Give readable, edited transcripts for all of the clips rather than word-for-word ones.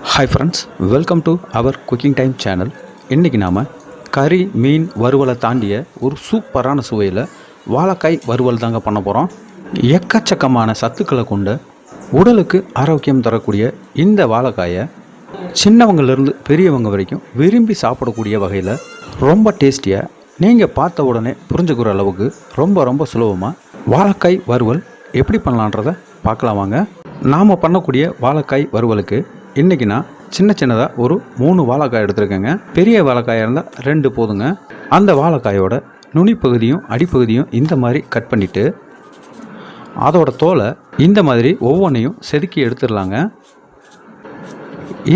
Hi friends, welcome to our cooking time channel. இன்றைக்கி நாம் கறி மீன் வறுவலை தாண்டிய ஒரு சூப்பரான சுவையில் வாழைக்காய் வறுவல் தாங்க பண்ண போகிறோம். எக்கச்சக்கமான சத்துக்களை கொண்டு உடலுக்கு ஆரோக்கியம் தரக்கூடிய இந்த வாழைக்காயை சின்னவங்கலேருந்து பெரியவங்க வரைக்கும் விரும்பி சாப்பிடக்கூடிய வகையில் ரொம்ப டேஸ்டியாக நீங்கள் பார்த்த உடனே புரிஞ்சுக்கிற அளவுக்கு ரொம்ப சுலபமாக வாழைக்காய் வறுவல் எப்படி பண்ணலான்றதை பார்க்கலாம் வாங்க. நாம் பண்ணக்கூடிய வாழைக்காய் வறுவலுக்கு இன்றைக்கி நான் சின்னதாக ஒரு 3 வாழைக்காய் எடுத்துருக்கேங்க. பெரிய வாழைக்காயாக இருந்தால் 2 போதுங்க. அந்த வாழைக்காயோட நுனிப்பகுதியும் அடிப்பகுதியும் இந்த மாதிரி கட் பண்ணிவிட்டு அதோட தோலை இந்த மாதிரி ஒவ்வொன்றையும் செதுக்கி எடுத்துடலாங்க.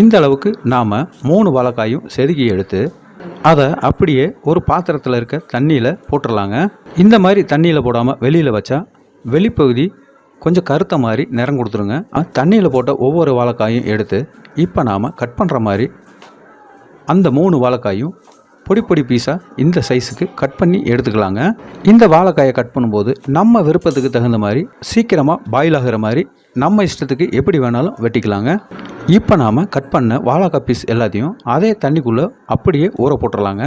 இந்த அளவுக்கு நாம் 3 வாழைக்காயும் செதுக்கி எடுத்து அதை அப்படியே ஒரு பாத்திரத்தில் இருக்க தண்ணியில் போட்டுடலாங்க. இந்த மாதிரி தண்ணியில் போடாமல் வெளியில் வச்சா வெளிப்பகுதி கொஞ்சம் கருத்த மாதிரி நிறம் கொடுத்துருங்க. தண்ணியில் போட்ட ஒவ்வொரு வாழைக்காயும் எடுத்து இப்போ நாம் கட் பண்ணுற மாதிரி அந்த 3 வாழைக்காயும் பொடி பீஸாக இந்த சைஸுக்கு கட் பண்ணி எடுத்துக்கலாங்க. இந்த வாழைக்காயை கட் பண்ணும்போது நம்ம விருப்பத்துக்கு தகுந்த மாதிரி சீக்கிரமாக பாயில் ஆகிற மாதிரி நம்ம இஷ்டத்துக்கு எப்படி வேணாலும் வெட்டிக்கலாங்க. இப்போ நாம் கட் பண்ண வாழைக்காய் பீஸ் எல்லாத்தையும் அதே தண்ணிக்குள்ளே அப்படியே ஊற போட்டுடலாங்க.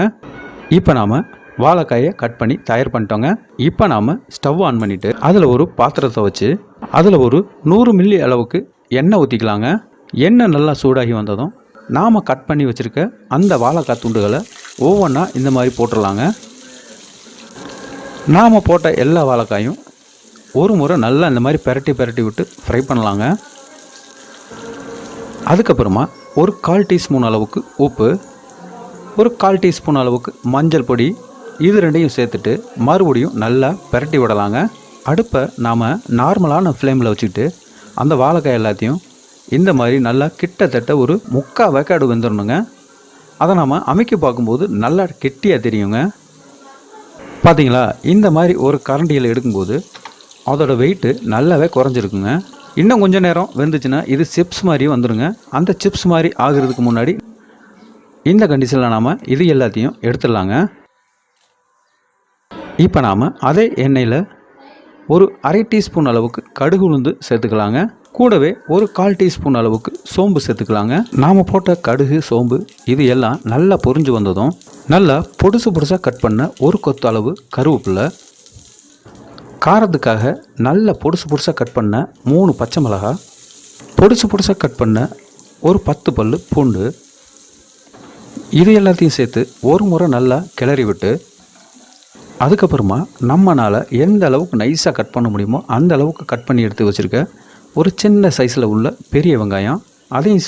இப்போ நாம் வாழைக்காயை கட் பண்ணி தயார் பண்ணிட்டோங்க. இப்போ நாம் ஸ்டவ் ஆன் பண்ணிவிட்டு அதில் ஒரு பாத்திரத்தை வச்சு அதில் ஒரு 100 மில்லி அளவுக்கு எண்ணெய் ஊற்றிக்கலாங்க. எண்ணெய் நல்லா சூடாகி வந்ததும் நாம் கட் பண்ணி வச்சுருக்க அந்த வாழைக்காய் துண்டுகளை ஒவ்வொன்றா இந்த மாதிரி போட்டுடலாங்க. நாம் போட்ட எல்லா வாழைக்காயும் ஒரு முறை நல்லா இந்த மாதிரி பெரட்டி விட்டு ஃப்ரை பண்ணலாங்க. அதுக்கப்புறமா ஒரு 1/4 டீஸ்பூன் அளவுக்கு உப்பு, ஒரு 1/4 டீஸ்பூன் அளவுக்கு மஞ்சள் பொடி, இது ரெண்டையும் சேர்த்துட்டு மறுபடியும் நல்லா பெரட்டி விடலாங்க. அடுப்பை நாம் நார்மலான ஃப்ளேமில் வச்சுக்கிட்டு அந்த வாழைக்காய் எல்லாத்தையும் இந்த மாதிரி நல்லா கிட்டத்தட்ட ஒரு 3/4 வேக்காடு வெந்துடணுங்க. அதை நாம் அமைக்க பார்க்கும்போது நல்லா கெட்டியாக தெரியுங்க. பார்த்தீங்களா, இந்த மாதிரி ஒரு கரண்டியில் எடுக்கும்போது அதோட வெயிட்டு நல்லாவே குறைஞ்சிருக்குங்க. இன்னும் கொஞ்சம் நேரம் வெந்துச்சுன்னா இது சிப்ஸ் மாதிரி வந்துடுங்க. அந்த சிப்ஸ் மாதிரி ஆகிறதுக்கு முன்னாடி இந்த கண்டிஷனில் நாம் இது எல்லாத்தையும் எடுத்துடலாங்க. இப்போ நாம் அதே எண்ணெயில் ஒரு 1/2 டீஸ்பூன் அளவுக்கு கடுகு உளுந்து சேர்த்துக்கலாங்க. கூடவே ஒரு 1/4 டீஸ்பூன் அளவுக்கு சோம்பு சேர்த்துக்கலாங்க. நாம் போட்ட கடுகு சோம்பு இது எல்லாம் நல்லா பொரிஞ்சு வந்ததும் நல்லா பொடுசாக கட் பண்ண ஒரு கொத்து அளவு கருவேப்பிலை, காரத்துக்காக நல்ல பொடுசாக கட் பண்ண 3 பச்சை மிளகாய், பொடுசாக கட் பண்ண ஒரு 10 பல்லு பூண்டு, இது எல்லாத்தையும் சேர்த்து ஒரு முறை நல்லா கிளறி விட்டு அதுக்கப்புறமா நம்மளால் எந்த அளவுக்கு நைஸாக கட் பண்ண முடியுமோ அந்த அளவுக்கு கட் பண்ணி எடுத்து வச்சுருக்க ஒரு சின்ன சைஸில் உள்ள பெரிய வெங்காயம் அதையும்